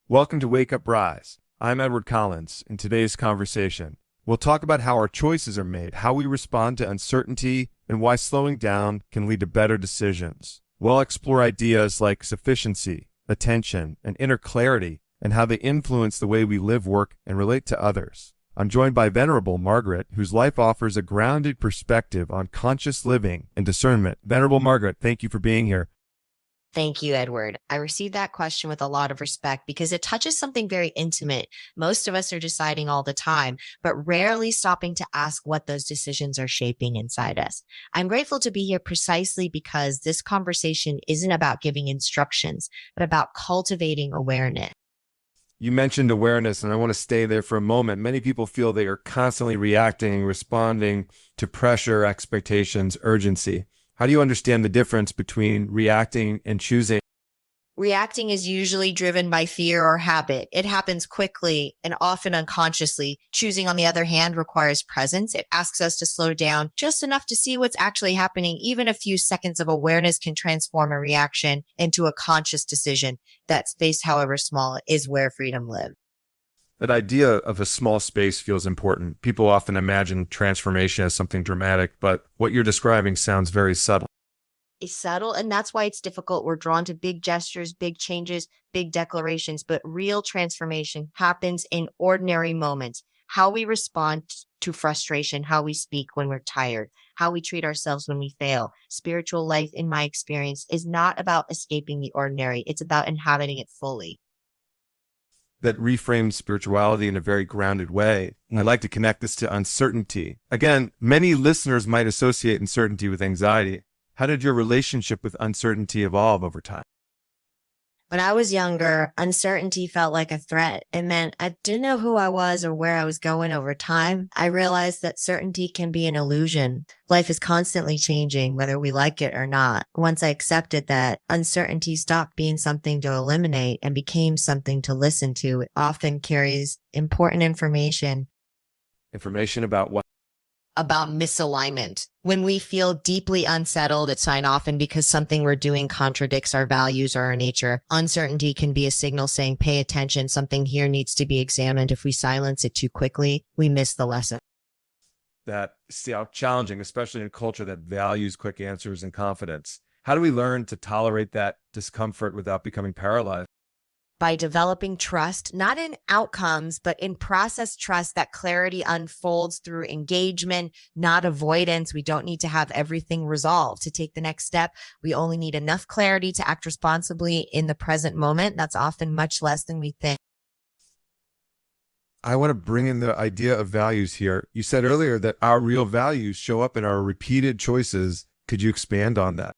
Welcome to Wake Up Rise. I'm Edward Collins. In today's conversation, we'll talk about how our choices are made, how we respond to uncertainty, and why slowing down can lead to better decisions. We'll explore ideas like sufficiency, attention, and inner clarity, and how they influence the way we live, work, and relate to others. I'm joined by Venerable Margaret, whose life offers a grounded perspective on conscious living and discernment. Venerable Margaret, thank you for being here. Thank you, Edward. I received that question with a lot of respect because it touches something very intimate. Most of us are deciding all the time, but rarely stopping to ask what those decisions are shaping inside us. I'm grateful to be here precisely because this conversation isn't about giving instructions, but about cultivating awareness. You mentioned awareness, and I want to stay there for a moment. Many people feel they are constantly reacting, responding to pressure, expectations, urgency. How do you understand the difference between reacting and choosing? Reacting is usually driven by fear or habit. It happens quickly and often unconsciously. Choosing, on the other hand, requires presence. It asks us to slow down just enough to see what's actually happening. Even a few seconds of awareness can transform a reaction into a conscious decision. That space, however small, is where freedom lives. That idea of a small space feels important. People often imagine transformation as something dramatic, but what you're describing sounds very subtle. It's subtle, and that's why it's difficult. We're drawn to big gestures, big changes, big declarations, but real transformation happens in ordinary moments. How we respond to frustration, how we speak when we're tired, how we treat ourselves when we fail. Spiritual life, in my experience, is not about escaping the ordinary. It's about inhabiting it fully. That reframes spirituality in a very grounded way. And I'd like to connect this to uncertainty. Again, many listeners might associate uncertainty with anxiety. How did your relationship with uncertainty evolve over time? When I was younger, uncertainty felt like a threat. It meant I didn't know who I was or where I was going. Over time, I realized that certainty can be an illusion. Life is constantly changing, whether we like it or not. Once I accepted that, uncertainty stopped being something to eliminate and became something to listen to. It often carries important information. Information about what? About misalignment. When we feel deeply unsettled, it's sign often because something we're doing contradicts our values or our nature. Uncertainty can be a signal saying, pay attention, something here needs to be examined. If we silence it too quickly, we miss the lesson. That sounds challenging, especially in a culture that values quick answers and confidence. How do we learn to tolerate that discomfort without becoming paralyzed? By developing trust, not in outcomes, but in process trust, that clarity unfolds through engagement, not avoidance. We don't need to have everything resolved to take the next step. We only need enough clarity to act responsibly in the present moment. That's often much less than we think. I want to bring in the idea of values here. You said earlier that our real values show up in our repeated choices. Could you expand on that?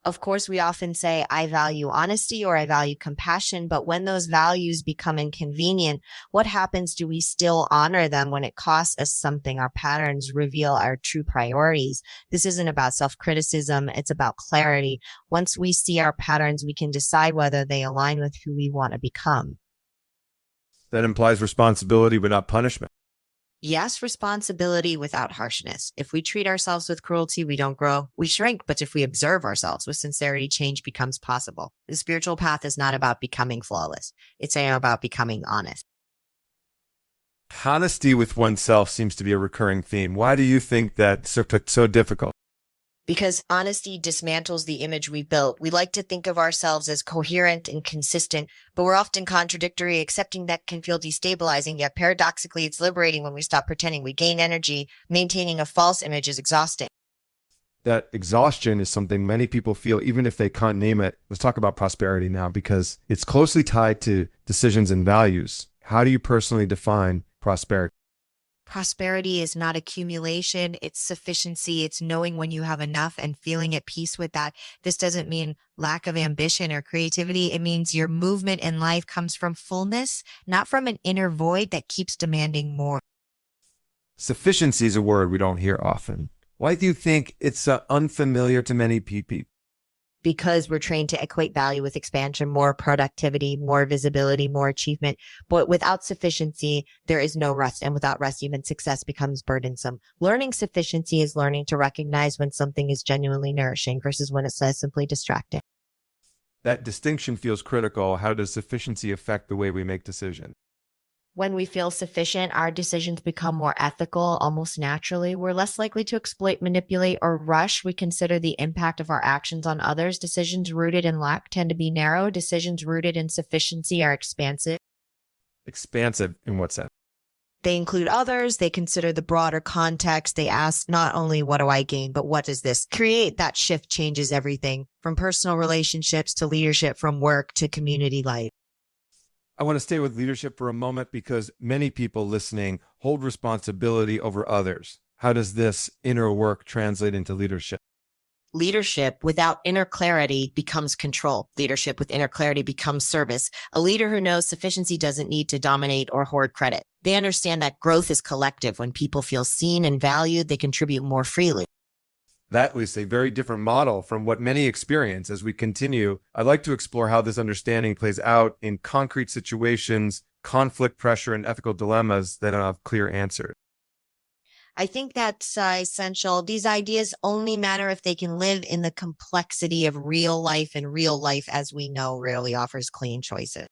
Of course, we often say, I value honesty or I value compassion, but when those values become inconvenient, what happens? Do we still honor them when it costs us something? Our patterns reveal our true priorities. This isn't about self-criticism. It's about clarity. Once we see our patterns, we can decide whether they align with who we want to become. That implies responsibility, but not punishment. Yes, responsibility without harshness. If we treat ourselves with cruelty, we don't grow, we shrink. But if we observe ourselves with sincerity, change becomes possible. The spiritual path is not about becoming flawless. It's about becoming honest. Honesty with oneself seems to be a recurring theme. Why do you think that's so difficult? Because honesty dismantles the image we built. We like to think of ourselves as coherent and consistent, but we're often contradictory. Accepting that can feel destabilizing, yet paradoxically, it's liberating when we stop pretending. We gain energy. Maintaining a false image is exhausting. That exhaustion is something many people feel, even if they can't name it. Let's talk about prosperity now, because it's closely tied to decisions and values. How do you personally define prosperity? Prosperity is not accumulation. It's sufficiency. It's knowing when you have enough and feeling at peace with that. This doesn't mean lack of ambition or creativity. It means your movement in life comes from fullness, not from an inner void that keeps demanding more. Sufficiency is a word we don't hear often. Why do you think it's unfamiliar to many people? because we're trained to equate value with expansion, more productivity, more visibility, more achievement. But without sufficiency, there is no rest. And without rest, even success becomes burdensome. Learning sufficiency is learning to recognize when something is genuinely nourishing versus when it's simply distracting. That distinction feels critical. How does sufficiency affect the way we make decisions? When we feel sufficient, our decisions become more ethical almost naturally. We're less likely to exploit, manipulate, or rush. We consider the impact of our actions on others. Decisions rooted in lack tend to be narrow. Decisions rooted in sufficiency are expansive. Expansive in what sense? They include others. They consider the broader context. They ask not only what do I gain, but what does this create? That shift changes everything from personal relationships to leadership, from work to community life. I want to stay with leadership for a moment because many people listening hold responsibility over others. How does this inner work translate into leadership? Leadership without inner clarity becomes control. Leadership with inner clarity becomes service. A leader who knows sufficiency doesn't need to dominate or hoard credit. They understand that growth is collective. When people feel seen and valued, they contribute more freely. That was a very different model from what many experience. As we continue, I'd like to explore how this understanding plays out in concrete situations, conflict, pressure, and ethical dilemmas that don't have clear answers. I think that's essential. These ideas only matter if they can live in the complexity of real life, and real life, as we know, rarely offers clean choices.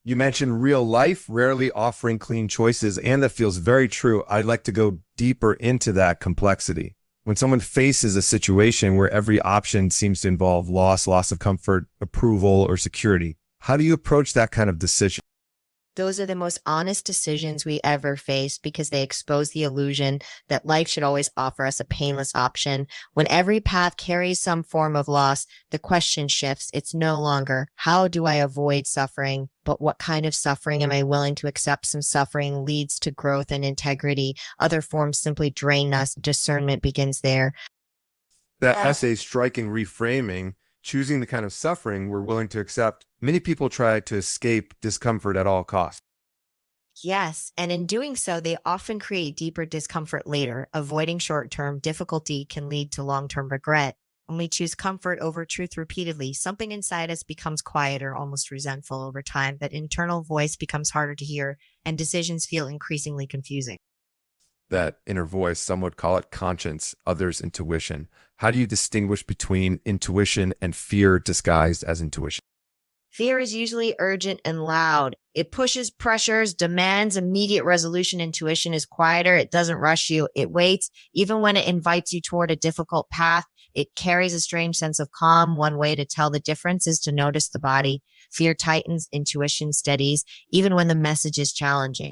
You mentioned real life rarely offering clean choices, and that feels very true. I'd like to go deeper into that complexity. When someone faces a situation where every option seems to involve loss of comfort, approval, or security, how do you approach that kind of decision? Those are the most honest decisions we ever face because they expose the illusion that life should always offer us a painless option. When every path carries some form of loss, the question shifts. It's no longer, how do I avoid suffering? But what kind of suffering am I willing to accept? Some suffering leads to growth and integrity. Other forms simply drain us. Discernment begins there. That essay's striking reframing, choosing the kind of suffering we're willing to accept. Many people try to escape discomfort at all costs. Yes, and in doing so, they often create deeper discomfort later. Avoiding short-term difficulty can lead to long-term regret. When we choose comfort over truth repeatedly, something inside us becomes quieter, almost resentful over time. That internal voice becomes harder to hear, and decisions feel increasingly confusing. That inner voice, some would call it conscience, others intuition. How do you distinguish between intuition and fear disguised as intuition? Fear is usually urgent and loud. It pushes, pressures, demands immediate resolution. Intuition is quieter. It doesn't rush you. It waits. Even when it invites you toward a difficult path, it carries a strange sense of calm. One way to tell the difference is to notice the body. Fear tightens, intuition steadies, even when the message is challenging.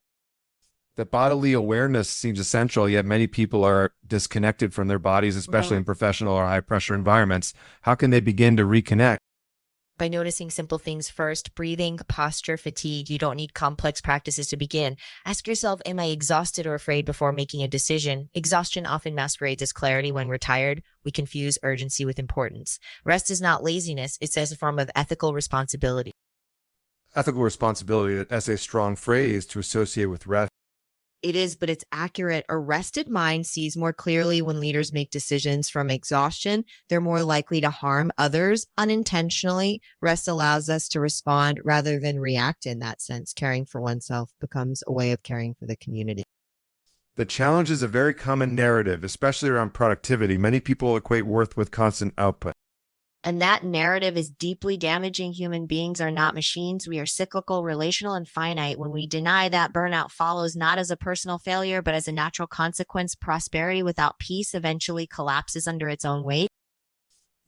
The bodily awareness seems essential, yet many people are disconnected from their bodies, especially in professional or high-pressure environments. How can they begin to reconnect? By noticing simple things first, breathing, posture, fatigue. You don't need complex practices to begin. Ask yourself, am I exhausted or afraid before making a decision? Exhaustion often masquerades as clarity. When we're tired, we confuse urgency with importance. Rest is not laziness. It's as a form of ethical responsibility. Ethical responsibility, that's a strong phrase to associate with rest. It is, but it's accurate. A rested mind sees more clearly. When leaders make decisions from exhaustion, they're more likely to harm others unintentionally. Rest allows us to respond rather than react. In that sense, caring for oneself becomes a way of caring for the community. The challenge is a very common narrative, especially around productivity. Many people equate worth with constant output. And that narrative is deeply damaging. Human beings are not machines. We are cyclical, relational, and finite. When we deny that, burnout follows not as a personal failure, but as a natural consequence. Prosperity without peace eventually collapses under its own weight.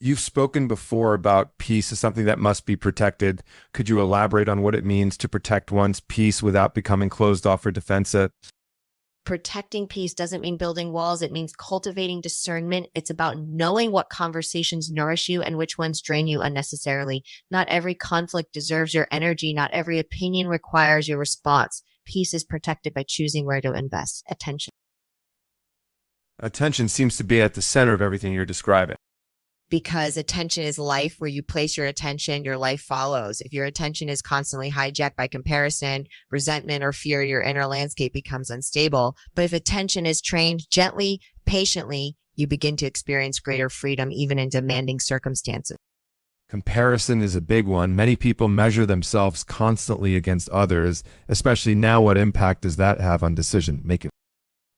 You've spoken before about peace as something that must be protected. Could you elaborate on what it means to protect one's peace without becoming closed off or defensive? Protecting peace doesn't mean building walls. It means cultivating discernment. It's about knowing what conversations nourish you and which ones drain you unnecessarily. Not every conflict deserves your energy. Not every opinion requires your response. Peace is protected by choosing where to invest attention. Attention seems to be at the center of everything you're describing. Because attention is life. Where you place your attention, your life follows. If your attention is constantly hijacked by comparison, resentment, or fear, your inner landscape becomes unstable. But if attention is trained gently, patiently, you begin to experience greater freedom, even in demanding circumstances. Comparison is a big one. Many people measure themselves constantly against others, especially now. What impact does that have on decision making?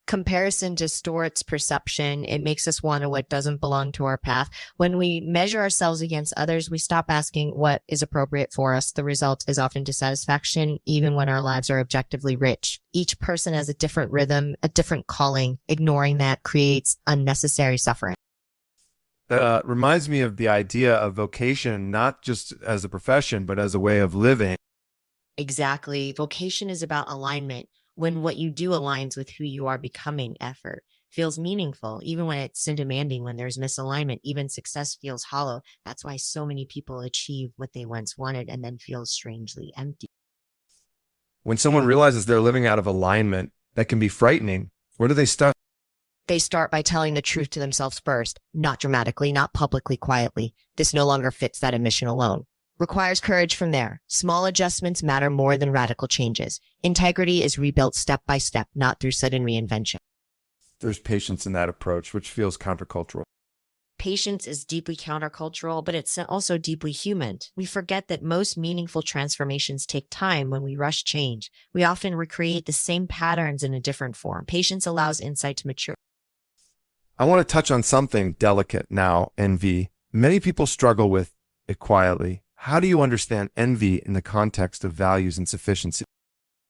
Comparison distorts perception. It makes us want what doesn't belong to our path. When we measure ourselves against others, we stop asking what is appropriate for us. The result is often dissatisfaction, even when our lives are objectively rich. Each person has a different rhythm, a different calling. Ignoring that creates unnecessary suffering. That reminds me of the idea of vocation, not just as a profession, but as a way of living. Exactly. Vocation is about alignment. When what you do aligns with who you are becoming, effort feels meaningful, even when it's so demanding, when there's misalignment, even success feels hollow. That's why so many people achieve what they once wanted and then feel strangely empty. When someone realizes they're living out of alignment, that can be frightening. Where do they start? They start by telling the truth to themselves first, not dramatically, not publicly, quietly. This no longer fits that admission alone. Requires courage from there. Small adjustments matter more than radical changes. Integrity is rebuilt step by step, not through sudden reinvention. There's patience in that approach, which feels countercultural. Patience is deeply countercultural, but it's also deeply human. We forget that most meaningful transformations take time. When we rush change, we often recreate the same patterns in a different form. Patience allows insight to mature. I want to touch on something delicate now, envy. Many people struggle with it quietly. How do you understand envy in the context of values and sufficiency?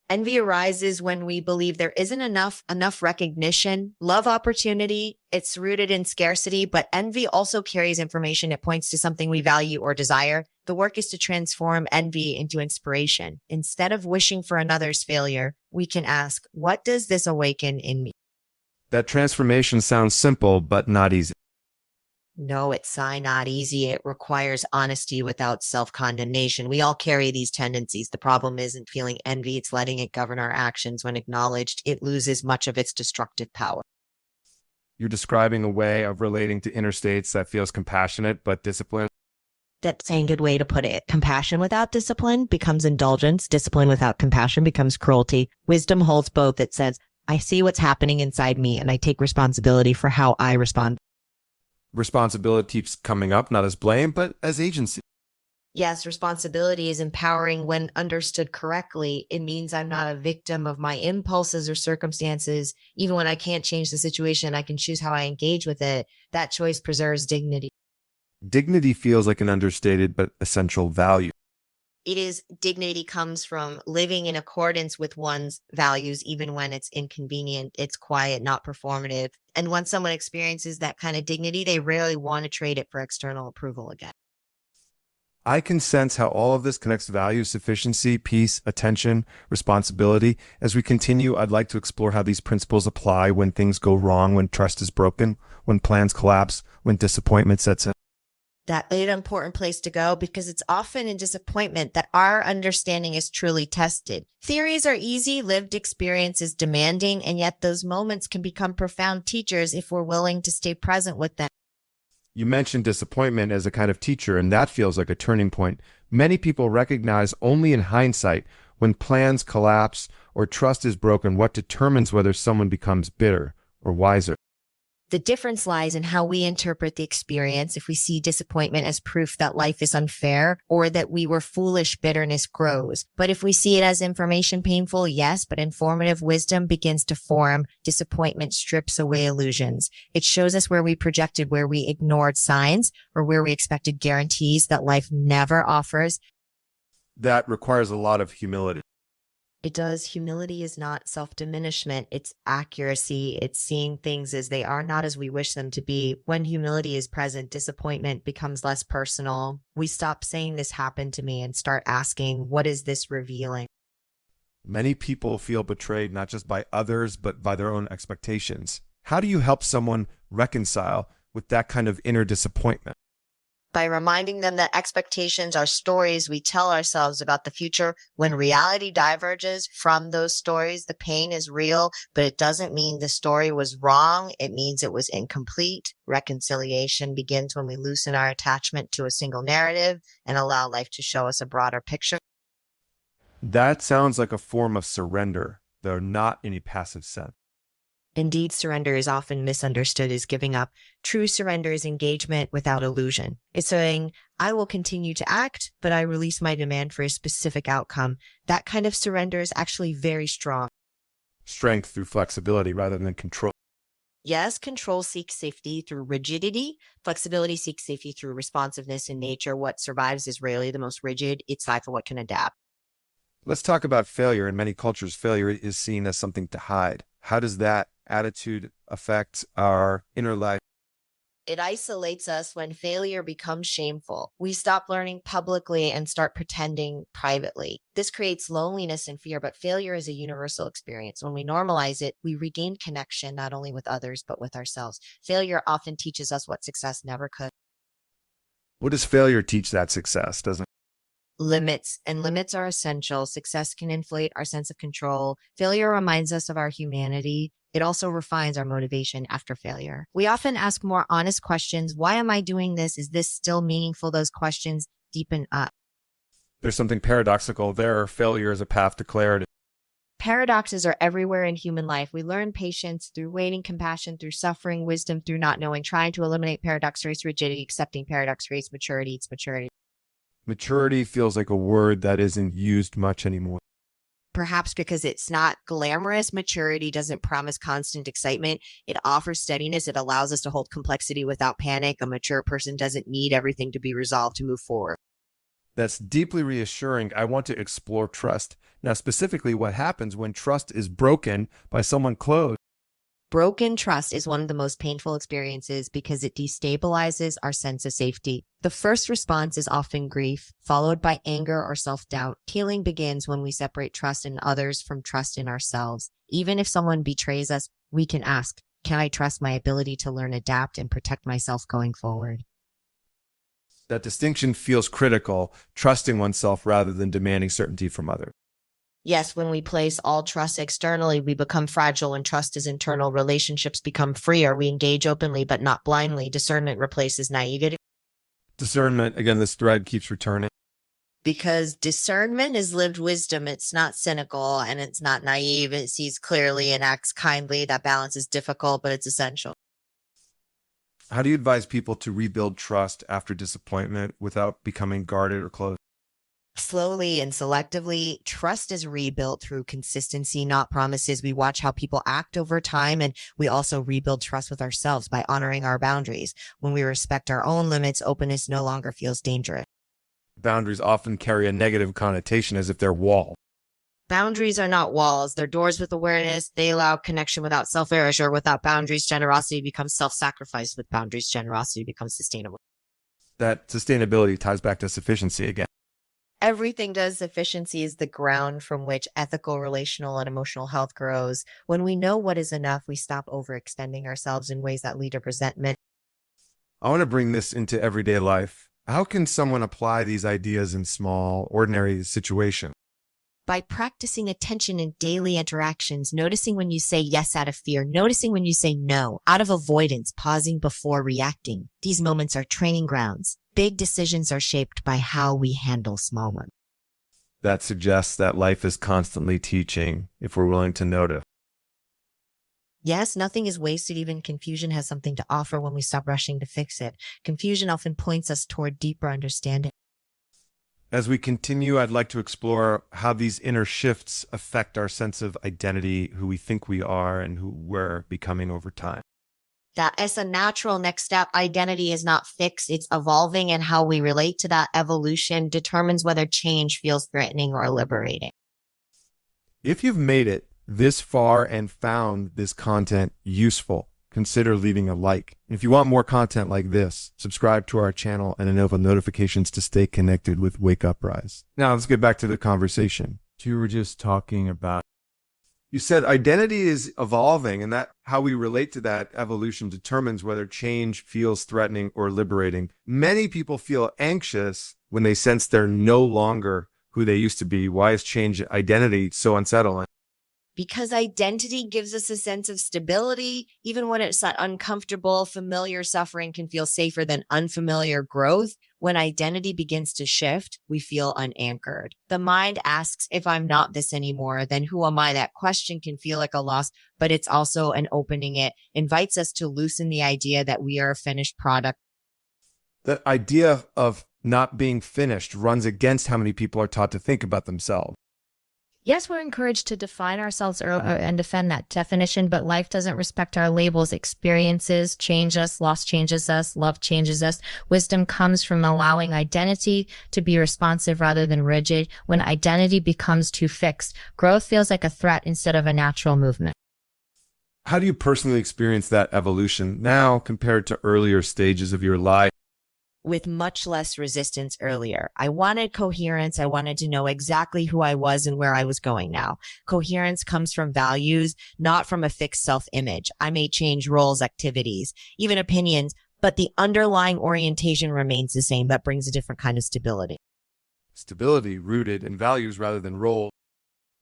Envy arises when we believe there isn't enough recognition, love, opportunity. It's rooted in scarcity, but envy also carries information. It points to something we value or desire. The work is to transform envy into inspiration. Instead of wishing for another's failure, we can ask, what does this awaken in me? That transformation sounds simple, but not easy. No, it's not easy. It requires honesty without self-condemnation. We all carry these tendencies. The problem isn't feeling envy. It's letting it govern our actions. When acknowledged, it loses much of its destructive power. You're describing a way of relating to inner states that feels compassionate but disciplined. That's a good way to put it. Compassion without discipline becomes indulgence. Discipline without compassion becomes cruelty. Wisdom holds both. It says, I see what's happening inside me and I take responsibility for how I respond. Responsibility keeps coming up, not as blame, but as agency. Yes, responsibility is empowering when understood correctly. It means I'm not a victim of my impulses or circumstances. Even when I can't change the situation, I can choose how I engage with it. That choice preserves dignity. Dignity feels like an understated but essential value. Dignity comes from living in accordance with one's values, even when it's inconvenient. It's quiet, not performative. And when someone experiences that kind of dignity, they rarely want to trade it for external approval again. I can sense how all of this connects values, sufficiency, peace, attention, responsibility. As we continue, I'd like to explore how these principles apply when things go wrong, when trust is broken, when plans collapse, when disappointment sets in. That's an important place to go because it's often in disappointment that our understanding is truly tested. Theories are easy, lived experience is demanding, and yet those moments can become profound teachers if we're willing to stay present with them. You mentioned disappointment as a kind of teacher, and that feels like a turning point. Many people recognize only in hindsight when plans collapse or trust is broken what determines whether someone becomes bitter or wiser. The difference lies in how we interpret the experience. If we see disappointment as proof that life is unfair or that we were foolish, bitterness grows. But if we see it as information, painful, yes, but informative, wisdom begins to form. Disappointment strips away illusions. It shows us where we projected, where we ignored signs, or where we expected guarantees that life never offers. That requires a lot of humility. It does. Humility is not self-diminishment. It's accuracy. It's seeing things as they are, not as we wish them to be. When humility is present, disappointment becomes less personal. We stop saying this happened to me and start asking, what is this revealing? Many people feel betrayed not just by others, but by their own expectations. How do you help someone reconcile with that kind of inner disappointment? By reminding them that expectations are stories we tell ourselves about the future. When reality diverges from those stories, the pain is real, but it doesn't mean the story was wrong. It means it was incomplete. Reconciliation begins when we loosen our attachment to a single narrative and allow life to show us a broader picture. That sounds like a form of surrender, though not in a passive sense. Indeed, surrender is often misunderstood as giving up. True surrender is engagement without illusion. It's saying, I will continue to act, but I release my demand for a specific outcome. That kind of surrender is actually very strong. Strength through flexibility rather than control. Yes, control seeks safety through rigidity. Flexibility seeks safety through responsiveness in nature. What survives is rarely the most rigid. It's life of what can adapt. Let's talk about failure. In many cultures, failure is seen as something to hide. How does that attitude affect our inner life? It isolates us when failure becomes shameful. We stop learning publicly and start pretending privately. This creates loneliness and fear, but failure is a universal experience. When we normalize it, we regain connection not only with others, but with ourselves. Failure often teaches us what success never could. What does failure teach that success, doesn't it? Limits, and limits are essential. Success can inflate our sense of control. Failure reminds us of our humanity. It also refines our motivation after failure. We often ask more honest questions. Why am I doing this? Is this still meaningful? Those questions deepen up. There's something paradoxical there. Failure is a path to clarity. Paradoxes are everywhere in human life. We learn patience through waiting, compassion through suffering, wisdom through not knowing. Trying to eliminate paradox creates rigidity, accepting paradox creates maturity. It's maturity. Maturity feels like a word that isn't used much anymore. Perhaps because it's not glamorous. Maturity doesn't promise constant excitement. It offers steadiness. It allows us to hold complexity without panic. A mature person doesn't need everything to be resolved to move forward. That's deeply reassuring. I want to explore trust. Now, specifically, what happens when trust is broken by someone close? Broken trust is one of the most painful experiences because it destabilizes our sense of safety. The first response is often grief, followed by anger or self-doubt. Healing begins when we separate trust in others from trust in ourselves. Even if someone betrays us, we can ask, can I trust my ability to learn, adapt, and protect myself going forward? That distinction feels critical, trusting oneself rather than demanding certainty from others. Yes, when we place all trust externally, we become fragile. When trust is internal, relationships become freer. We engage openly, but not blindly. Discernment replaces naivety. Discernment, again, this thread keeps returning. Because discernment is lived wisdom. It's not cynical and it's not naive. It sees clearly and acts kindly. That balance is difficult, but it's essential. How do you advise people to rebuild trust after disappointment without becoming guarded or closed? Slowly and selectively, trust is rebuilt through consistency, not promises. We watch how people act over time, and we also rebuild trust with ourselves by honoring our boundaries. When we respect our own limits, openness no longer feels dangerous. Boundaries often carry a negative connotation as if they're walls. Boundaries are not walls. They're doors with awareness. They allow connection without self-erasure. Without boundaries, generosity becomes self-sacrifice. With boundaries, generosity becomes sustainable. That sustainability ties back to sufficiency again. Everything does. Efficiency is the ground from which ethical, relational, and emotional health grows. When we know what is enough, we stop overextending ourselves in ways that lead to resentment. I want to bring this into everyday life. How can someone apply these ideas in small, ordinary situations? By practicing attention in daily interactions, noticing when you say yes out of fear, noticing when you say no out of avoidance, pausing before reacting. These moments are training grounds. Big decisions are shaped by how we handle small ones. That suggests that life is constantly teaching if we're willing to notice. Yes, nothing is wasted. Even confusion has something to offer when we stop rushing to fix it. Confusion often points us toward deeper understanding. As we continue, I'd like to explore how these inner shifts affect our sense of identity, who we think we are, and who we're becoming over time. That as a natural next step, identity is not fixed. It's evolving, and how we relate to that evolution determines whether change feels threatening or liberating. If you've made it this far and found this content useful, consider leaving a like. If you want more content like this, subscribe to our channel and enable notifications to stay connected with Wake Up Rise. Now let's get back to the conversation. You were just talking about, you said identity is evolving, and that how we relate to that evolution determines whether change feels threatening or liberating. Many people feel anxious when they sense they're no longer who they used to be. Why is change identity so unsettling? Because identity gives us a sense of stability. Even when it's not uncomfortable, familiar suffering can feel safer than unfamiliar growth. When identity begins to shift, we feel unanchored. The mind asks, if I'm not this anymore, then who am I? That question can feel like a loss, but it's also an opening. It invites us to loosen the idea that we are a finished product. The idea of not being finished runs against how many people are taught to think about themselves. Yes, we're encouraged to define ourselves and defend that definition, but life doesn't respect our labels. Experiences change us, loss changes us, love changes us. Wisdom comes from allowing identity to be responsive rather than rigid. When identity becomes too fixed, growth feels like a threat instead of a natural movement. How do you personally experience that evolution now compared to earlier stages of your life? With much less resistance earlier. I wanted coherence. I wanted to know exactly who I was and where I was going now. Coherence comes from values, not from a fixed self-image. I may change roles, activities, even opinions, but the underlying orientation remains the same. That brings a different kind of stability. Stability rooted in values rather than roles.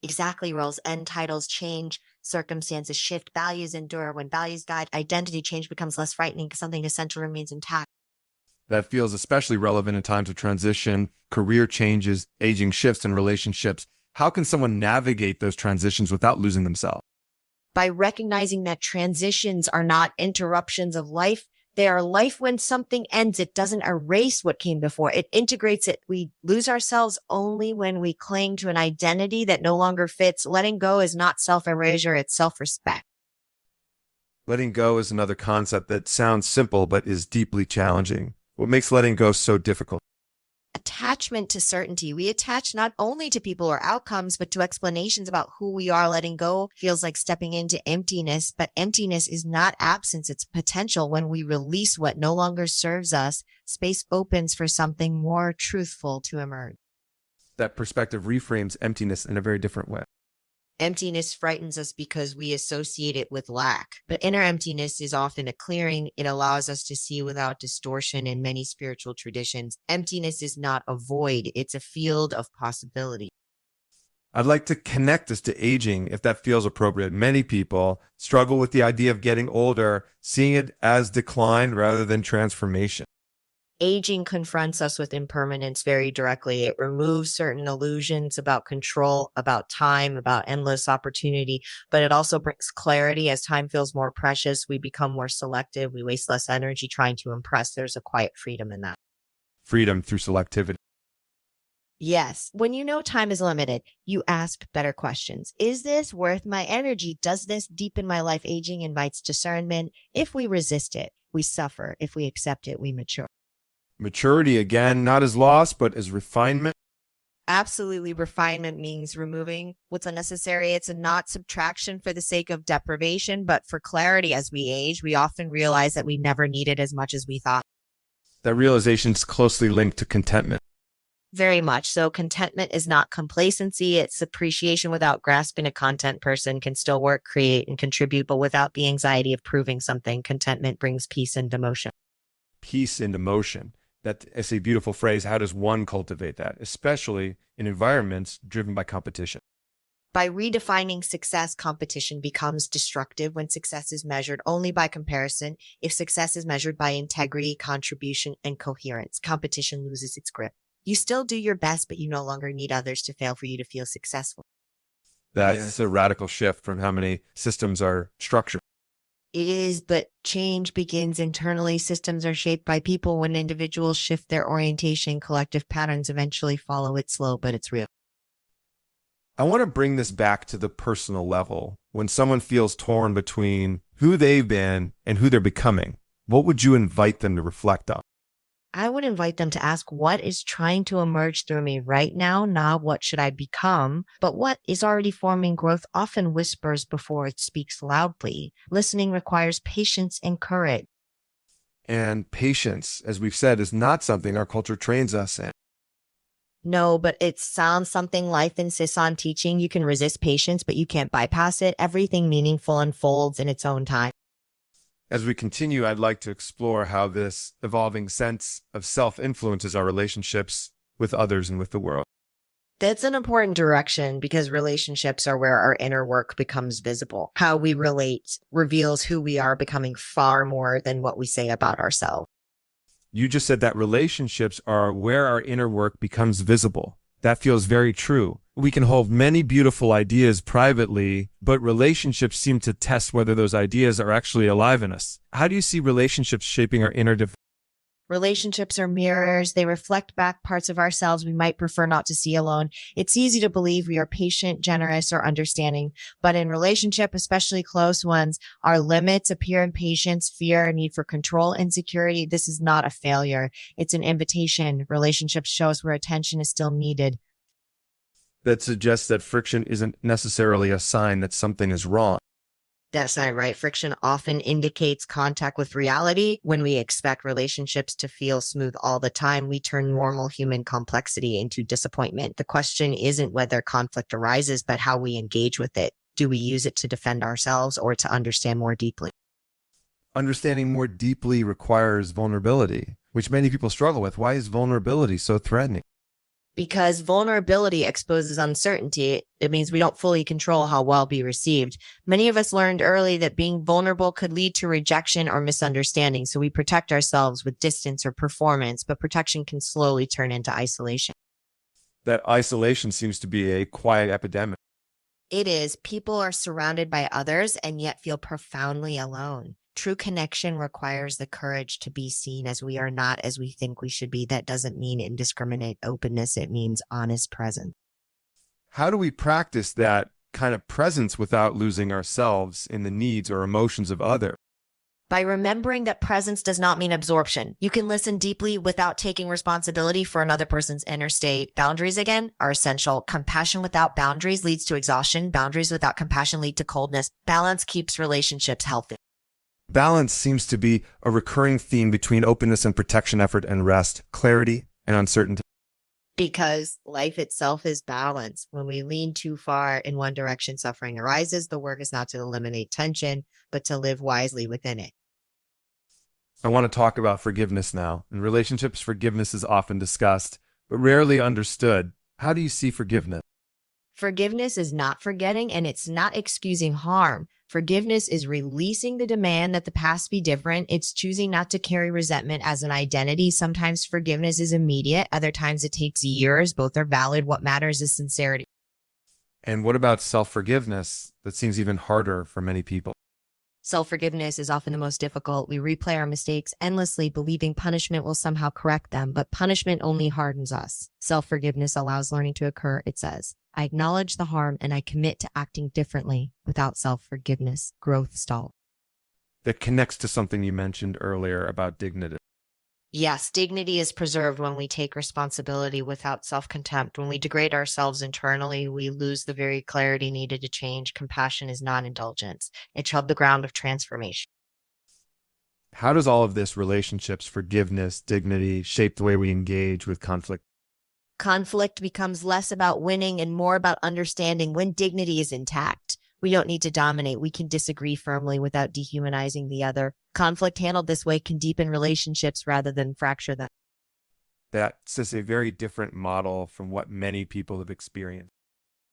Exactly. Roles and titles change. Circumstances shift. Values endure. When values guide, identity change becomes less frightening because something essential remains intact. That feels especially relevant in times of transition, career changes, aging shifts, and relationships. How can someone navigate those transitions without losing themselves? By recognizing that transitions are not interruptions of life. They are life. When something ends, it doesn't erase what came before. It integrates it. We lose ourselves only when we cling to an identity that no longer fits. Letting go is not self-erasure, it's self-respect. Letting go is another concept that sounds simple but is deeply challenging. What makes letting go so difficult? Attachment to certainty. We attach not only to people or outcomes, but to explanations about who we are. Letting go feels like stepping into emptiness, but emptiness is not absence, it's potential. When we release what no longer serves us, space opens for something more truthful to emerge. That perspective reframes emptiness in a very different way. Emptiness frightens us because we associate it with lack. But inner emptiness is often a clearing. It allows us to see without distortion. In many spiritual traditions, emptiness is not a void, it's a field of possibility. I'd like to connect this to aging, if that feels appropriate. Many people struggle with the idea of getting older, seeing it as decline rather than transformation. Aging confronts us with impermanence very directly. It removes certain illusions about control, about time, about endless opportunity, but it also brings clarity. As time feels more precious, we become more selective. We waste less energy trying to impress. There's a quiet freedom in that. Freedom through selectivity. Yes. When you know time is limited, you ask better questions. Is this worth my energy? Does this deepen my life? Aging invites discernment. If we resist it, we suffer. If we accept it, we mature. Maturity, again, not as loss, but as refinement. Absolutely. Refinement means removing what's unnecessary. It's a not subtraction for the sake of deprivation, but for clarity. As we age, we often realize that we never needed as much as we thought. That realization is closely linked to contentment. Very much so. Contentment is not complacency. It's appreciation without grasping. A content person can still work, create, and contribute, but without the anxiety of proving something. Contentment brings peace and emotion. Peace and emotion. That's a beautiful phrase. How does one cultivate that, especially in environments driven by competition? By redefining success, competition becomes destructive when success is measured only by comparison. If success is measured by integrity, contribution, and coherence, competition loses its grip. You still do your best, but you no longer need others to fail for you to feel successful. That's a radical shift from how many systems are structured. It is, but change begins internally. Systems are shaped by people. When individuals shift their orientation, collective patterns eventually follow. It's slow, but it's real. I want to bring this back to the personal level. When someone feels torn between who they've been and who they're becoming, what would you invite them to reflect on? I would invite them to ask what is trying to emerge through me right now, not what should I become, but what is already forming. Growth often whispers before it speaks loudly. Listening requires patience and courage. And patience, as we've said, is not something our culture trains us in. No, but it sounds something life insists on teaching. You can resist patience, but you can't bypass it. Everything meaningful unfolds in its own time. As we continue, I'd like to explore how this evolving sense of self influences our relationships with others and with the world. That's an important direction because relationships are where our inner work becomes visible. How we relate reveals who we are, becoming far more than what we say about ourselves. You just said that relationships are where our inner work becomes visible. That feels very true. We can hold many beautiful ideas privately, but relationships seem to test whether those ideas are actually alive in us. How do you see relationships shaping our inner Relationships are mirrors. They reflect back parts of ourselves we might prefer not to see alone. It's easy to believe we are patient, generous, or understanding. But in relationship, especially close ones, our limits appear in patience, fear, need for control, insecurity. This is not a failure. It's an invitation. Relationships show us where attention is still needed. that suggests that friction isn't necessarily a sign that something is wrong? That's not right. Friction often indicates contact with reality. When we expect relationships to feel smooth all the time, we turn normal human complexity into disappointment. The question isn't whether conflict arises, but how we engage with it. Do we use it to defend ourselves or to understand more deeply? Understanding more deeply requires vulnerability, which many people struggle with. Why is vulnerability so threatening? Because vulnerability exposes uncertainty. It means we don't fully control how well be received. Many of us learned early that being vulnerable could lead to rejection or misunderstanding. So we protect ourselves with distance or performance, but protection can slowly turn into isolation. That isolation seems to be a quiet epidemic. It is. People are surrounded by others and yet feel profoundly alone. True connection requires the courage to be seen as we are, not as we think we should be. That doesn't mean indiscriminate openness. It means honest presence. How do we practice that kind of presence without losing ourselves in the needs or emotions of others? By remembering that presence does not mean absorption. You can listen deeply without taking responsibility for another person's inner state. Boundaries, again, are essential. Compassion without boundaries leads to exhaustion. Boundaries without compassion lead to coldness. Balance keeps relationships healthy. Balance seems to be a recurring theme between openness and protection, effort and rest, clarity and uncertainty. Because life itself is balance. When we lean too far in one direction, suffering arises. The work is not to eliminate tension, but to live wisely within it. I want to talk about forgiveness now. In relationships, forgiveness is often discussed, but rarely understood. How do you see forgiveness? Forgiveness is not forgetting, and it's not excusing harm. Forgiveness is releasing the demand that the past be different. It's choosing not to carry resentment as an identity. Sometimes forgiveness is immediate. Other times it takes years. Both are valid. What matters is sincerity. And what about self-forgiveness? That seems even harder for many people. Self-forgiveness is often the most difficult. We replay our mistakes endlessly, believing punishment will somehow correct them, but punishment only hardens us. Self-forgiveness allows learning to occur. It says, I acknowledge the harm and I commit to acting differently. Without self-forgiveness, growth stalls. That connects to something you mentioned earlier about dignity. Yes, dignity is preserved when we take responsibility without self-contempt. When we degrade ourselves internally, we lose the very clarity needed to change. Compassion is not indulgence. It's held the ground of transformation. How does all of this, relationships, forgiveness, dignity, shape the way we engage with conflict? Conflict becomes less about winning and more about understanding. When dignity is intact, we don't need to dominate. We can disagree firmly without dehumanizing the other. Conflict handled this way can deepen relationships rather than fracture them. That's just a very different model from what many people have experienced.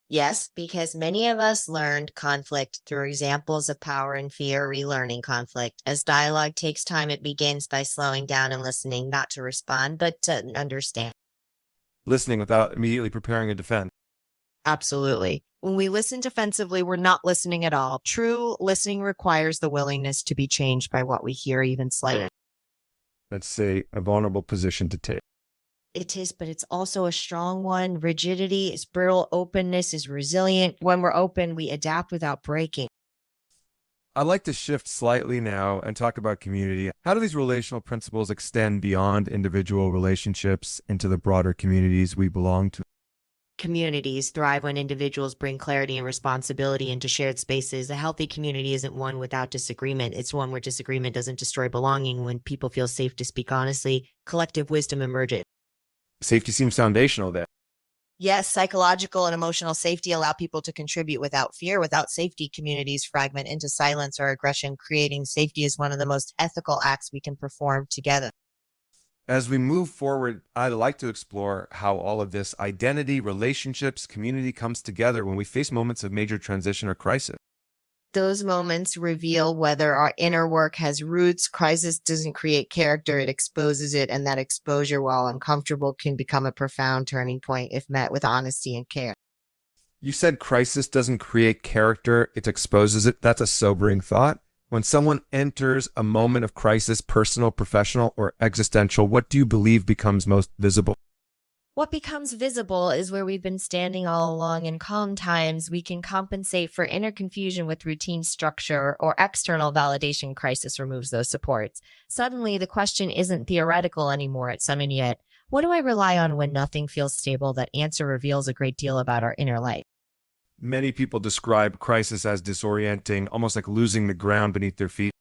Yes, because many of us learned conflict through examples of power and fear. Relearning conflict. As dialogue takes time, it begins by slowing down and listening, not to respond, but to understand. Listening without immediately preparing a defense. Absolutely. When we listen defensively, we're not listening at all. True listening requires the willingness to be changed by what we hear, even slightly. That's a vulnerable position to take. It is, but it's also a strong one. Rigidity is brittle. Openness is resilient. When we're open, we adapt without breaking. I'd like to shift slightly now and talk about community. How do these relational principles extend beyond individual relationships into the broader communities we belong to? Communities thrive when individuals bring clarity and responsibility into shared spaces. A healthy community isn't one without disagreement. It's one where disagreement doesn't destroy belonging. When people feel safe to speak honestly, collective wisdom emerges. Safety seems foundational there. Yes, psychological and emotional safety allow people to contribute without fear. Without safety, communities fragment into silence or aggression. Creating safety is one of the most ethical acts we can perform together. As we move forward, I'd like to explore how all of this identity, relationships, community comes together when we face moments of major transition or crisis. Those moments reveal whether our inner work has roots. Crisis doesn't create character, it exposes it. And that exposure, while uncomfortable, can become a profound turning point if met with honesty and care. You said crisis doesn't create character, it exposes it. That's a sobering thought. When someone enters a moment of crisis, personal, professional, or existential, what do you believe becomes most visible? What becomes visible is where we've been standing all along. In calm times, we can compensate for inner confusion with routine structure, or external validation. Crisis removes those supports. Suddenly, the question isn't theoretical anymore. It's summoned yet. What do I rely on when nothing feels stable? That answer reveals a great deal about our inner life. Many people describe crisis as disorienting, almost like losing the ground beneath their feet.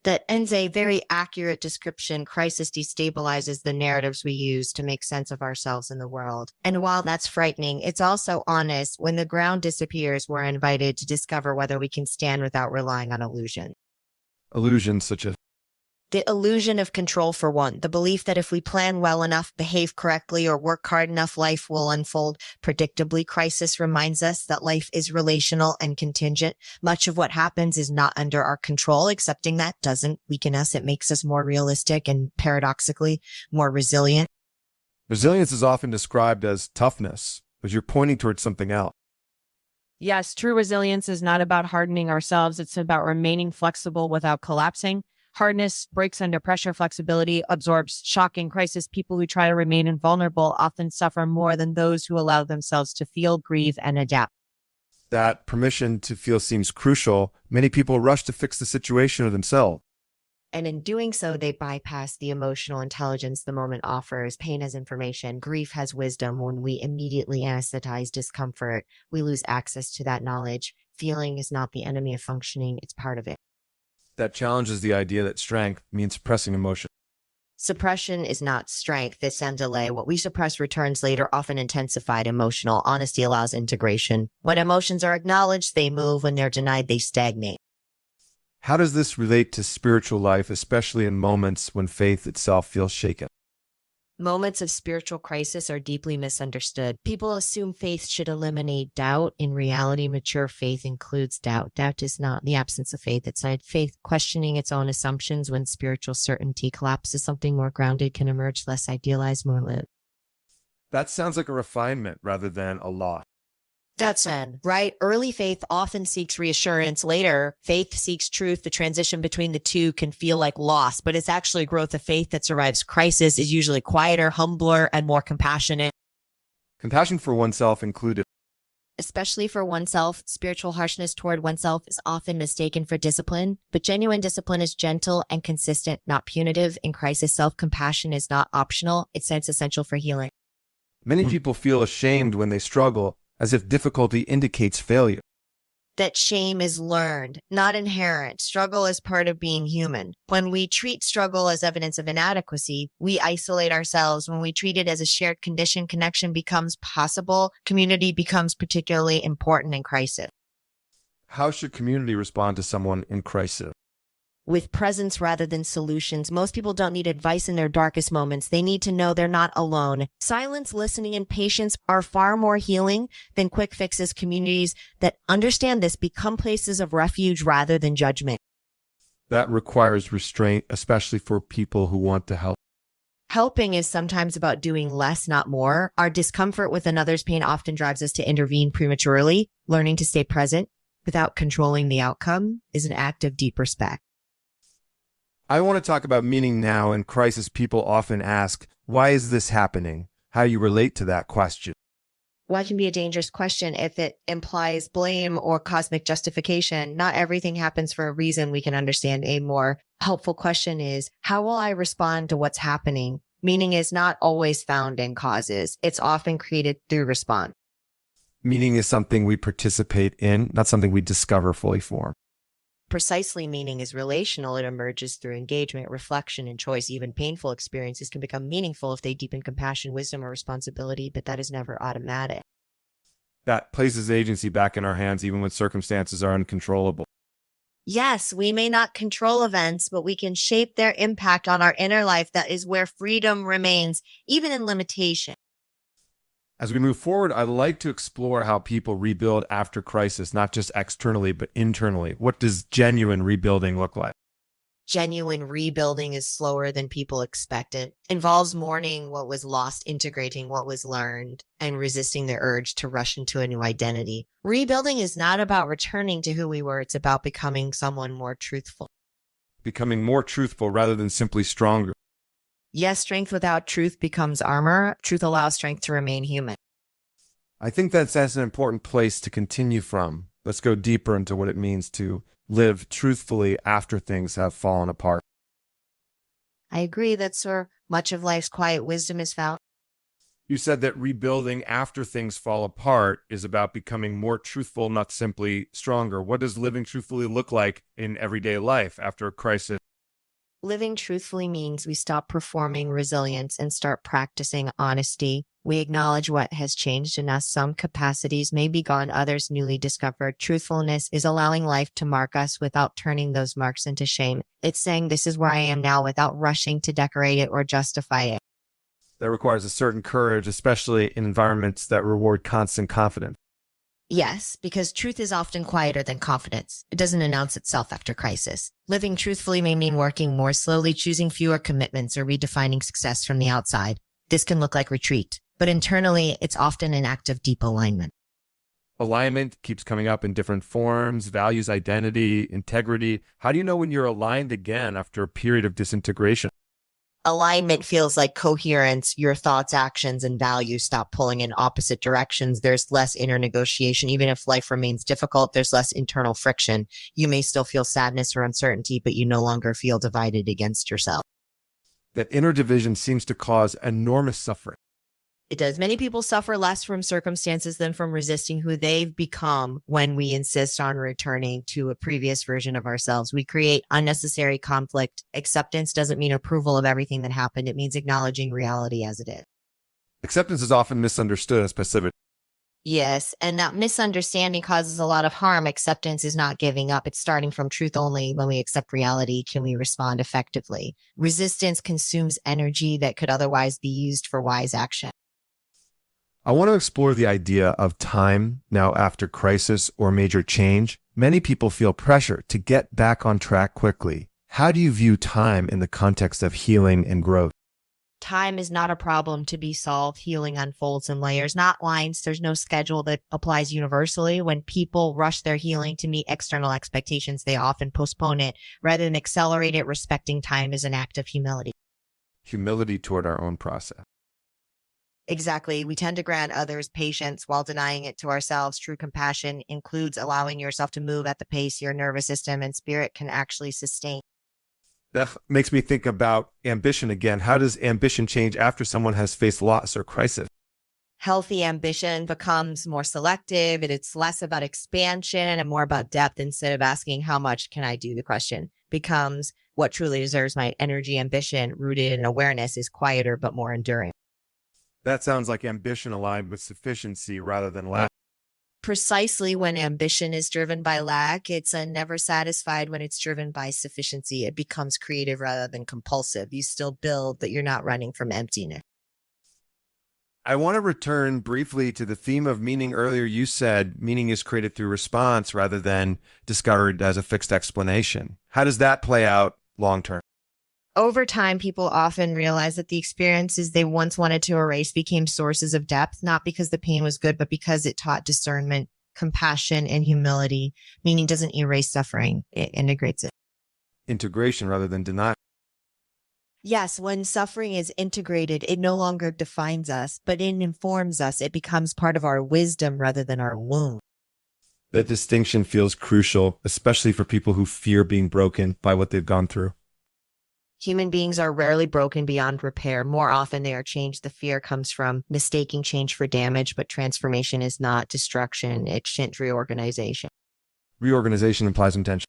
That ends a very accurate description. Crisis destabilizes the narratives we use to make sense of ourselves and the world. And while that's frightening, it's also honest. When the ground disappears, we're invited to discover whether we can stand without relying on illusion. Illusions such as The illusion of control, for one, the belief that if we plan well enough, behave correctly, or work hard enough, life will unfold predictably. Crisis reminds us that life is relational and contingent. Much of what happens is not under our control. Accepting that doesn't weaken us. It makes us more realistic and, paradoxically, more resilient. resilience is often described as toughness, but you're pointing towards something else. Yes, true resilience is not about hardening ourselves. It's about remaining flexible without collapsing. Hardness breaks under pressure. Flexibility absorbs shock. In crisis, people who try to remain invulnerable often suffer more than those who allow themselves to feel, grieve, and adapt. That permission to feel seems crucial. Many people rush to fix the situation or themselves. And in doing so, they bypass the emotional intelligence the moment offers. Pain has information. Grief has wisdom. When we immediately anesthetize discomfort, we lose access to that knowledge. Feeling is not the enemy of functioning. It's part of it. That challenges the idea that strength means suppressing emotion. Suppression is not strength. It's and delay. What we suppress returns later, often intensified. Emotional honesty allows integration. When emotions are acknowledged, they move. When they're denied, they stagnate. How does this relate to spiritual life, especially in moments when faith itself feels shaken? Moments of spiritual crisis are deeply misunderstood. People assume faith should eliminate doubt. In reality, mature faith includes doubt. Doubt is not the absence of faith. It's not faith questioning its own assumptions. When spiritual certainty collapses, something more grounded can emerge, less idealized, more lived. That sounds like a refinement rather than a loss. That's Zen, right? Early faith often seeks reassurance. Later, faith seeks truth. The transition between the two can feel like loss, but it's actually growth of faith that survives crisis, is usually quieter, humbler, and more compassionate. Compassion for oneself included. Especially for oneself, spiritual harshness toward oneself is often mistaken for discipline, but genuine discipline is gentle and consistent, not punitive. In crisis, self-compassion is not optional. It's essential for healing. Many people feel ashamed when they struggle, as if difficulty indicates failure. That shame is learned, not inherent. Struggle is part of being human. When we treat struggle as evidence of inadequacy, we isolate ourselves. When we treat it as a shared condition, connection becomes possible. Community becomes particularly important in crisis. How should community respond to someone in crisis? With presence rather than solutions. Most people don't need advice in their darkest moments. They need to know they're not alone. Silence, listening, and patience are far more healing than quick fixes. Communities that understand this become places of refuge rather than judgment. That requires restraint, especially for people who want to help. Helping is sometimes about doing less, not more. Our discomfort with another's pain often drives us to intervene prematurely. Learning to stay present without controlling the outcome is an act of deep respect. I want to talk about meaning now. In crisis, people often ask, why is this happening? How you relate to that question. Why can be a dangerous question if it implies blame or cosmic justification. Not everything happens for a reason. We can understand a more helpful question is, how will I respond to what's happening? Meaning is not always found in causes. It's often created through response. Meaning is something we participate in, not something we discover fully formed. Precisely, meaning is relational. It emerges through engagement, reflection, and choice. Even painful experiences can become meaningful if they deepen compassion, wisdom, or responsibility, but that is never automatic. That places agency back in our hands even when circumstances are uncontrollable. Yes, we may not control events, but we can shape their impact on our inner life. That is where freedom remains, even in limitation. As we move forward, I'd like to explore how people rebuild after crisis, not just externally, but internally. What does genuine rebuilding look like? Genuine rebuilding is slower than people expect. It involves mourning what was lost, integrating what was learned, and resisting the urge to rush into a new identity. Rebuilding is not about returning to who we were. It's about becoming someone more truthful. Becoming more truthful rather than simply stronger. Yes, strength without truth becomes armor. Truth allows strength to remain human. I think that's an important place to continue from. Let's go deeper into what it means to live truthfully after things have fallen apart. I agree. That's where much of life's quiet wisdom is found. You said that rebuilding after things fall apart is about becoming more truthful, not simply stronger. What does living truthfully look like in everyday life after a crisis? Living truthfully means we stop performing resilience and start practicing honesty. We acknowledge what has changed in us. Some capacities may be gone, others newly discovered. Truthfulness is allowing life to mark us without turning those marks into shame. It's saying this is where I am now without rushing to decorate it or justify it. That requires a certain courage, especially in environments that reward constant confidence. Yes, because truth is often quieter than confidence. It doesn't announce itself after crisis. Living truthfully may mean working more slowly, choosing fewer commitments, or redefining success from the outside. This can look like retreat, but internally, it's often an act of deep alignment. Alignment keeps coming up in different forms, values, identity, integrity. How do you know when you're aligned again after a period of disintegration? Alignment feels like coherence. Your thoughts, actions, and values stop pulling in opposite directions. There's less inner negotiation. Even if life remains difficult, there's less internal friction. You may still feel sadness or uncertainty, but you no longer feel divided against yourself. That inner division seems to cause enormous suffering. It does. Many people suffer less from circumstances than from resisting who they've become when we insist on returning to a previous version of ourselves. We create unnecessary conflict. Acceptance doesn't mean approval of everything that happened. It means acknowledging reality as it is. Acceptance is often misunderstood as passivity. Yes, and that misunderstanding causes a lot of harm. Acceptance is not giving up. It's starting from truth only. When we accept reality, can we respond effectively? Resistance consumes energy that could otherwise be used for wise action. I want to explore the idea of time now after crisis or major change. Many people feel pressure to get back on track quickly. How do you view time in the context of healing and growth? Time is not a problem to be solved. Healing unfolds in layers, not lines. There's no schedule that applies universally. When people rush their healing to meet external expectations, they often postpone it rather than accelerate it. Respecting time is an act of humility. Humility toward our own process. Exactly. We tend to grant others patience while denying it to ourselves. True compassion includes allowing yourself to move at the pace your nervous system and spirit can actually sustain. That makes me think about ambition again. How does ambition change after someone has faced loss or crisis? Healthy ambition becomes more selective. It's less about expansion and more about depth. Instead of asking, how much can I do? The question becomes, what truly deserves my energy? Ambition rooted in awareness is quieter but more enduring. That sounds like ambition aligned with sufficiency rather than lack. Precisely. When ambition is driven by lack, it's never satisfied. When it's driven by sufficiency, it becomes creative rather than compulsive. You still build, but you're not running from emptiness. I want to return briefly to the theme of meaning. Earlier, you said meaning is created through response rather than discovered as a fixed explanation. How does that play out long term? Over time, people often realize that the experiences they once wanted to erase became sources of depth, not because the pain was good, but because it taught discernment, compassion, and humility. Meaning doesn't erase suffering, it integrates it. Integration rather than denial. Yes, when suffering is integrated, it no longer defines us, but it informs us. It becomes part of our wisdom rather than our wound. That distinction feels crucial, especially for people who fear being broken by what they've gone through. Human beings are rarely broken beyond repair. More often they are changed. The fear comes from mistaking change for damage, but transformation is not destruction. It's reorganization. Reorganization implies intention.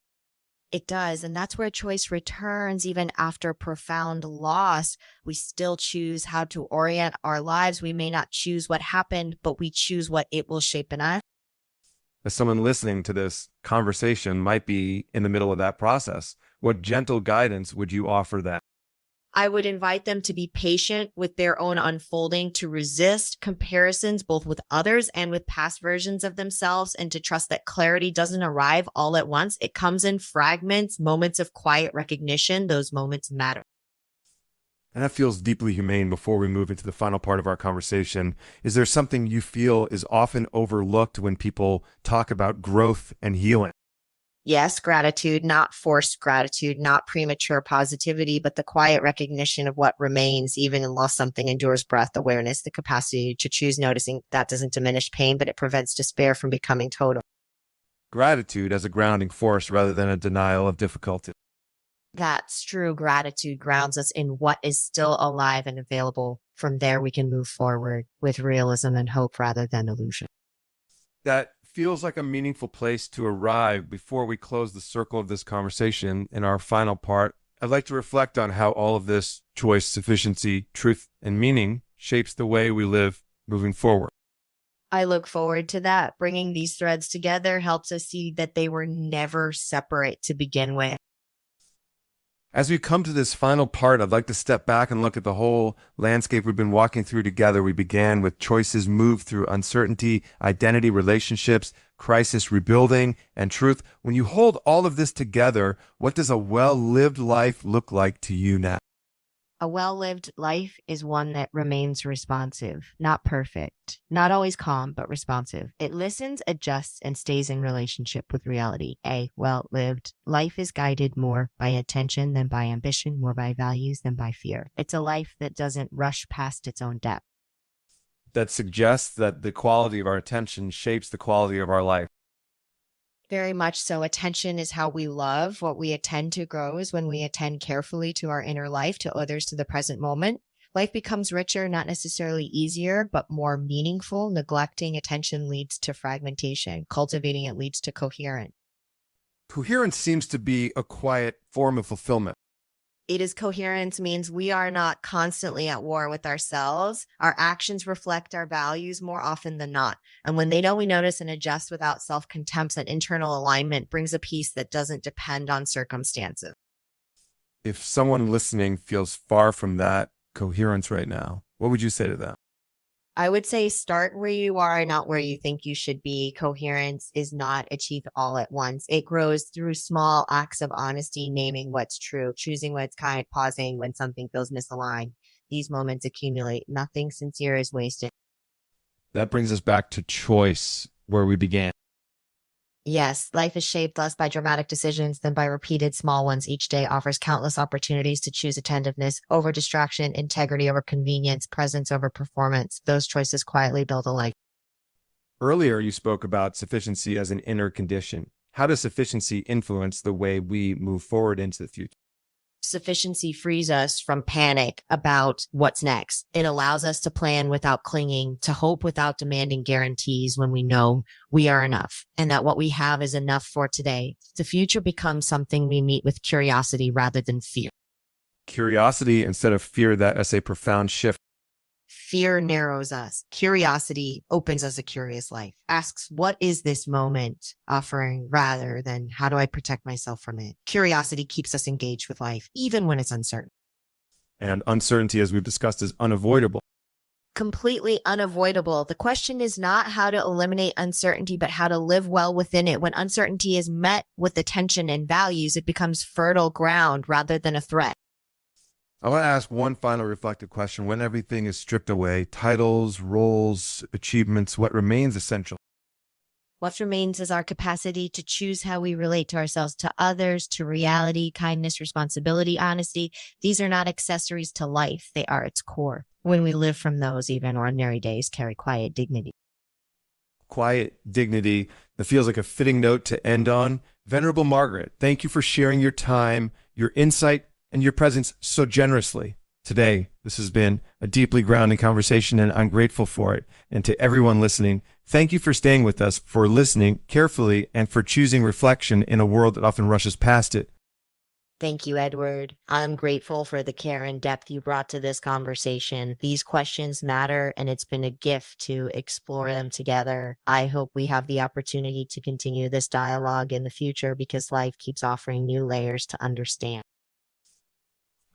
It does. And that's where choice returns. Even after profound loss, we still choose how to orient our lives. We may not choose what happened, but we choose what it will shape in us. As someone listening to this conversation might be in the middle of that process, what gentle guidance would you offer them? I would invite them to be patient with their own unfolding, to resist comparisons both with others and with past versions of themselves, and to trust that clarity doesn't arrive all at once. It comes in fragments, moments of quiet recognition. Those moments matter. And that feels deeply humane. Before we move into the final part of our conversation, is there something you feel is often overlooked when people talk about growth and healing? Yes, gratitude, not forced gratitude, not premature positivity, but the quiet recognition of what remains, even in loss something endures breath awareness, the capacity to choose noticing. That doesn't diminish pain, but it prevents despair from becoming total. Gratitude as a grounding force rather than a denial of difficulty. That's true. Gratitude grounds us in what is still alive and available. From there, we can move forward with realism and hope rather than illusion. That feels like a meaningful place to arrive. Before we close the circle of this conversation in our final part, I'd like to reflect on how all of this choice, sufficiency, truth, and meaning shapes the way we live moving forward. I look forward to that. Bringing these threads together helps us see that they were never separate to begin with. As we come to this final part, I'd like to step back and look at the whole landscape we've been walking through together. We began with choices, moved through uncertainty, identity, relationships, crisis, rebuilding, and truth. When you hold all of this together, what does a well-lived life look like to you now? A well-lived life is one that remains responsive, not perfect, not always calm, but responsive. It listens, adjusts, and stays in relationship with reality. A well-lived life is guided more by attention than by ambition, more by values than by fear. It's a life that doesn't rush past its own depth. That suggests that the quality of our attention shapes the quality of our life. Very much so. Attention is how we love. What we attend to grows when we attend carefully to our inner life, to others, to the present moment. Life becomes richer, not necessarily easier, but more meaningful. Neglecting attention leads to fragmentation. Cultivating it leads to coherence. Coherence seems to be a quiet form of fulfillment. It is coherence means we are not constantly at war with ourselves. Our actions reflect our values more often than not. And when they don't, we notice and adjust without self-contempt. That internal alignment brings a peace that doesn't depend on circumstances. If someone listening feels far from that coherence right now, what would you say to them? I would say start where you are, not where you think you should be. Coherence is not achieved all at once. It grows through small acts of honesty, naming what's true, choosing what's kind, pausing when something feels misaligned. These moments accumulate. Nothing sincere is wasted. That brings us back to choice, where we began. Yes, life is shaped less by dramatic decisions than by repeated small ones. Each day offers countless opportunities to choose attentiveness over distraction, integrity over convenience, presence over performance. Those choices quietly build a life. Earlier, you spoke about sufficiency as an inner condition. How does sufficiency influence the way we move forward into the future? Sufficiency frees us from panic about what's next. It allows us to plan without clinging, to hope without demanding guarantees when we know we are enough and that what we have is enough for today. The future becomes something we meet with curiosity rather than fear. Curiosity instead of fear, that is a profound shift. Fear narrows us. Curiosity opens us a curious life. Asks, what is this moment offering rather than how do I protect myself from it? Curiosity keeps us engaged with life, even when it's uncertain. And uncertainty, as we've discussed, is unavoidable. Completely unavoidable. The question is not how to eliminate uncertainty, but how to live well within it. When uncertainty is met with attention and values, it becomes fertile ground rather than a threat. I want to ask one final reflective question. When everything is stripped away, titles, roles, achievements, what remains essential? What remains is our capacity to choose how we relate to ourselves, to others, to reality, kindness, responsibility, honesty. These are not accessories to life. They are its core. When we live from those, even ordinary days carry quiet dignity. Quiet dignity. That feels like a fitting note to end on. Venerable Margaret, thank you for sharing your time, your insight, and your presence so generously today. This has been a deeply grounding conversation, and I'm grateful for it. And to everyone listening, thank you for staying with us, for listening carefully, and for choosing reflection in a world that often rushes past it. Thank you, Edward. I'm grateful for the care and depth you brought to this conversation. These questions matter, and it's been a gift to explore them together. I hope we have the opportunity to continue this dialogue in the future because life keeps offering new layers to understand.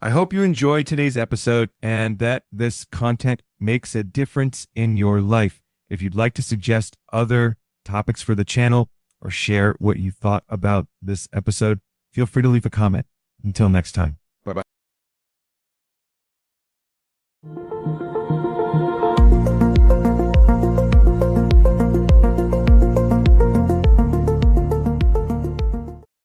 I hope you enjoyed today's episode and that this content makes a difference in your life. If you'd like to suggest other topics for the channel or share what you thought about this episode, feel free to leave a comment. Until next time. Bye-bye.